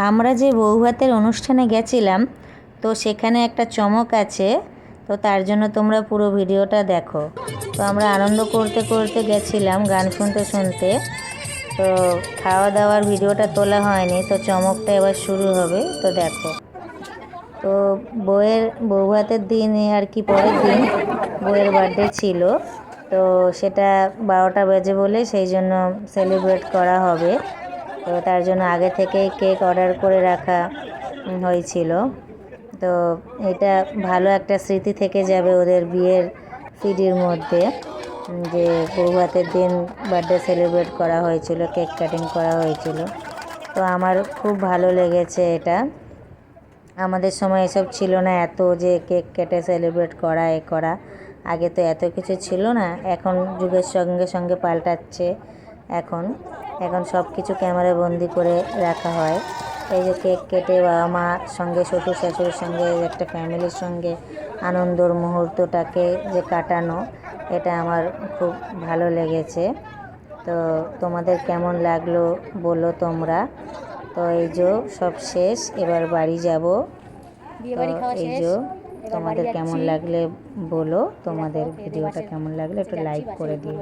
আমরা যে বৌভাতের অনুষ্ঠানে গেছিলাম, তো সেখানে একটা চমক আছে, তো তার জন্য তোমরা পুরো ভিডিওটা দেখো। তো আমরা আনন্দ করতে করতে গেছিলাম, গান শুনতে শুনতে। তো খাওয়া দাওয়ার ভিডিওটা তোলা হয়নি, তো চমকটা এবার শুরু হবে, তো দেখো। তো বৌভাতের দিন আর কি পরের দিন বউয়ের বার্থডে ছিল, তো সেটা 12টা বেজে বলে সেই জন্য সেলিব্রেট করা হবে। তো তার জন্য আগে থেকেই কেক অর্ডার করে রাখা হয়েছিল। তো এটা ভালো একটা স্মৃতি থেকে যাবে ওদের বিয়ের সিডির মধ্যে, যে বৌভাতের দিন বার্থডে সেলিব্রেট করা হয়েছিল, কেক কাটিং করা হয়েছিল। তো আমার খুব ভালো লেগেছে এটা। আমাদের সময় এসব ছিল না, এত যে কেক কেটে সেলিব্রেট করা এ করা, আগে তো এত কিছু ছিল না। এখন যুগের সঙ্গে সঙ্গে পাল্টাচ্ছে। এখন এখন সব কিছু ক্যামেরা বন্দি করে রাখা হয়। এই যে কেক কেটে বাবা মা সঙ্গে শ্বশুর শাশুড়ির সঙ্গে একটা ফ্যামিলির সঙ্গে আনন্দর মুহূর্তটাকে যে কাটানো, এটা আমার খুব ভালো লেগেছে। তো তোমাদের কেমন লাগলো বলো তোমরা। তো এই যে সব শেষ, এবার বাড়ি যাব। তো এই যে তোমাদের কেমন লাগলে বলো, তোমাদের ভিডিওটা কেমন লাগলে একটু লাইক করে দিও।